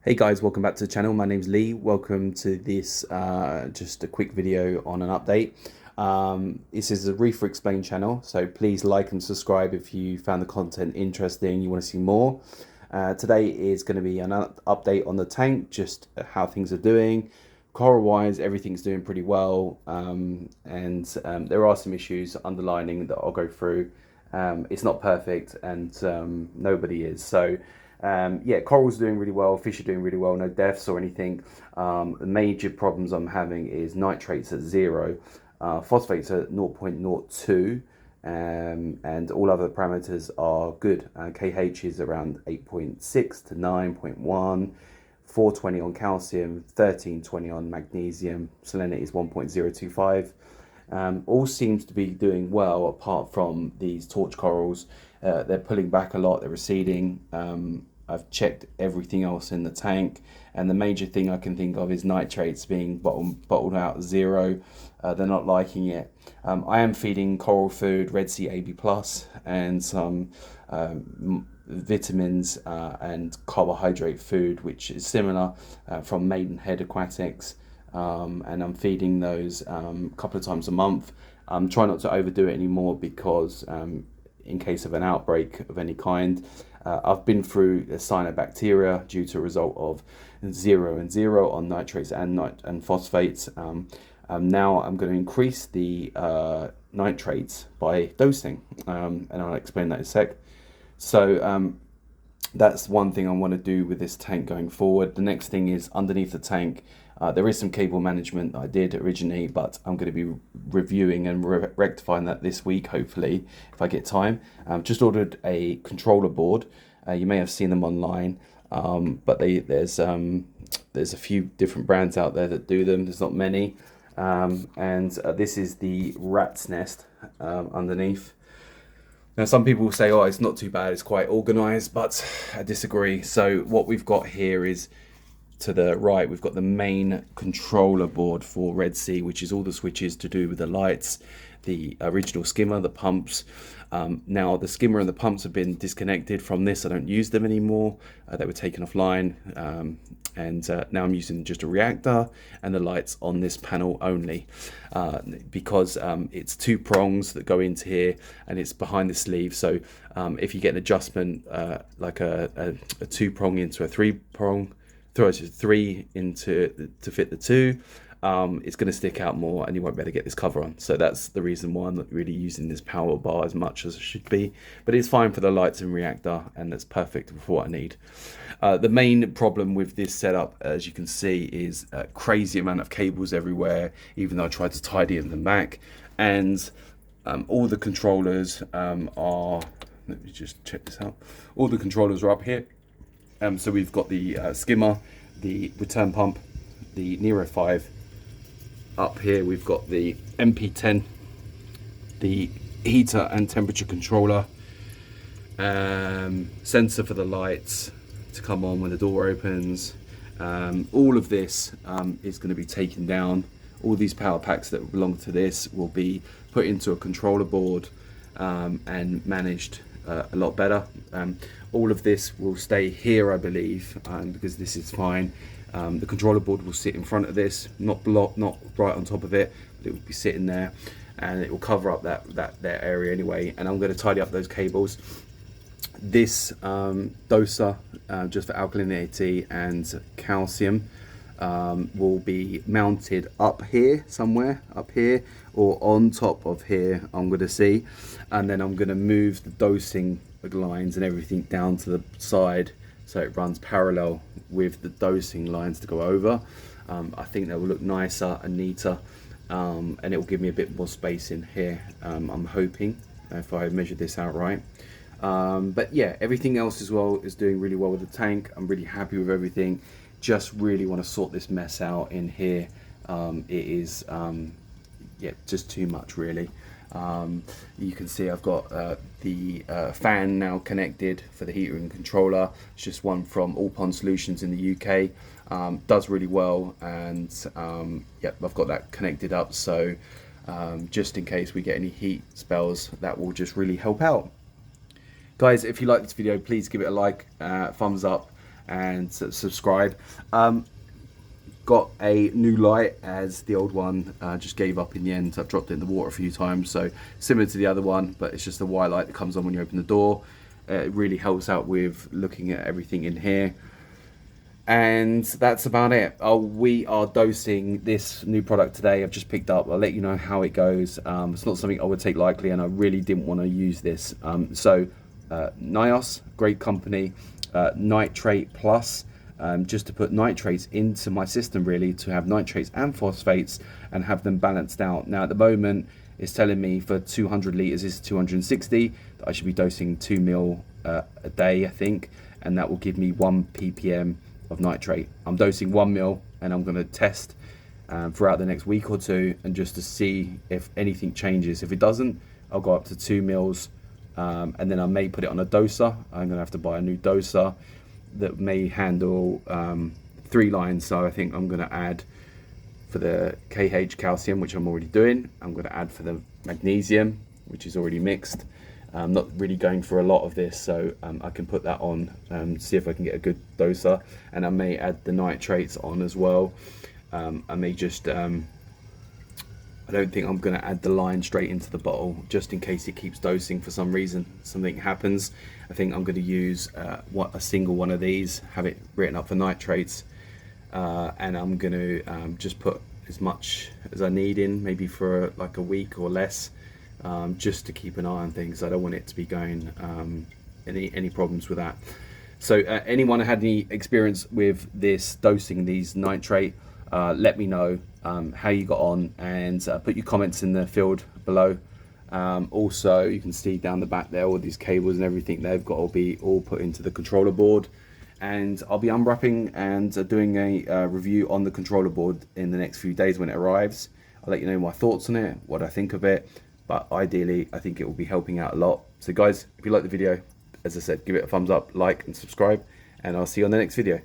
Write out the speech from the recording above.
Hey guys, welcome back to the channel. My name's Lee. Welcome to this just a quick video on an update. This is a Reefer Explain channel, so please like and subscribe if you found the content interesting, you want to see more. Today is going to be an update on the tank, just how things are doing. Coral wise, everything's doing pretty well, and there are some issues underlining that I'll go through. It's not perfect, and nobody is. So yeah, coral's doing really well, fish are doing really well, no deaths or anything. The major problems I'm having is nitrates at 0, phosphates at 0.02, and all other parameters are good. KH is around 8.6 to 9.1, 420 on calcium, 1320 on magnesium, salinity is 1.025. All seems to be doing well apart from these torch corals. They're pulling back a lot, they're receding. I've checked everything else in the tank, and the major thing I can think of is nitrates being bottled out at 0. They're not liking it. I am feeding coral food, Red Sea AB+, and some vitamins and carbohydrate food, which is similar from Maidenhead Aquatics. And I'm feeding those a couple of times a month. I'm trying not to overdo it anymore because in case of an outbreak of any kind, I've been through a cyanobacteria due to a result of 0 and 0 on nitrates and phosphates. Now I'm going to increase the nitrates by dosing, and I'll explain that in a sec. So that's one thing I want to do with this tank going forward. The next thing is underneath the tank. There is some cable management that I did originally, but I'm going to be reviewing and rectifying that this week, hopefully, if I get time. Just ordered a controller board. You may have seen them online, but there's a few different brands out there that do them. There's not many. And this is the rat's nest underneath. Now, some people will say, oh, it's not too bad, it's quite organized, but I disagree. So what we've got here is, to the right, we've got the main controller board for Red Sea, which is all the switches to do with the lights, the original skimmer, the pumps. Now the skimmer and the pumps have been disconnected from this. I don't use them anymore. They were taken offline, and now I'm using just a reactor and the lights on this panel only, because it's 2 prongs that go into here and it's behind the sleeve. So if you get an adjustment like a 2 prong into a 3 prong, throw it to 3 into to fit the 2, it's going to stick out more and you won't be able to get this cover on. So that's the reason why I'm not really using this power bar as much as I should be, but it's fine for the lights and reactor, and that's perfect for what I need. The main problem with this setup, as you can see, is a crazy amount of cables everywhere, even though I tried to tidy them back. And all the controllers are, let me just check this out, all the controllers are up here. So we've got the skimmer, the return pump, the Nero 5. Up here we've got the MP10, the heater and temperature controller, sensor for the lights to come on when the door opens. All of this is going to be taken down. All these power packs that belong to this will be put into a controller board and managed a lot better. All of this will stay here, I believe, because this is fine. The controller board will sit in front of this, not right on top of it, but it will be sitting there, and it will cover up that area anyway. And I'm going to tidy up those cables. This doser, just for alkalinity and calcium, will be mounted up here somewhere, up here or on top of here, I'm going to see. And then I'm going to move the dosing lines and everything down to the side so it runs parallel with the dosing lines to go over. I think that will look nicer and neater, and it will give me a bit more space in here, I'm hoping, if I measure this out right. But yeah, everything else as well is doing really well with the tank. I'm really happy with everything. Just really want to sort this mess out in here. It is yeah, just too much really. You can see I've got the fan now connected for the heater and controller. It's just one from All Pond Solutions in the UK. Does really well, and yep, I've got that connected up, so just in case we get any heat spells, that will just really help out. Guys, if you like this video, please give it a like, thumbs up, and subscribe. Got a new light, as the old one just gave up in the end. I've dropped it in the water a few times, so similar to the other one, but it's just a white light that comes on when you open the door. It really helps out with looking at everything in here. And that's about it. We are dosing this new product today. I've just picked up. I'll let you know how it goes. It's not something I would take lightly, and I really didn't want to use this. Nios, great company. Nitrate Plus, just to put nitrates into my system, really, to have nitrates and phosphates and have them balanced out. Now at the moment it's telling me for 200 litres is 260 that I should be dosing 2 mil a day, I think, and that will give me 1 ppm of nitrate. I'm dosing 1 mil, and I'm going to test throughout the next week or two, and just to see if anything changes. If it doesn't, I'll go up to 2 mils, and then I may put it on a doser. I'm going to have to buy a new doser that may handle 3 lines. So I think I'm going to add for the KH calcium, which I'm already doing. I'm going to add for the magnesium, which is already mixed. I'm not really going for a lot of this, so I can put that on, see if I can get a good doser, and I may add the nitrates on as well. I may just, I don't think I'm going to add the line straight into the bottle, just in case it keeps dosing for some reason, something happens. I think I'm going to use a single one of these, have it written up for nitrates, and I'm going to just put as much as I need in, maybe for like a week or less. Just to keep an eye on things. I don't want it to be going any problems with that. So anyone who had any experience with this, dosing these nitrate, let me know how you got on, and put your comments in the field below. Also, you can see down the back there all these cables and everything they've got to be all put into the controller board, and I'll be unwrapping and doing a review on the controller board in the next few days when it arrives. I'll let you know my thoughts on it, what I think of it. But ideally, I think it will be helping out a lot. So guys, if you like the video, as I said, give it a thumbs up, like and subscribe, and I'll see you on the next video.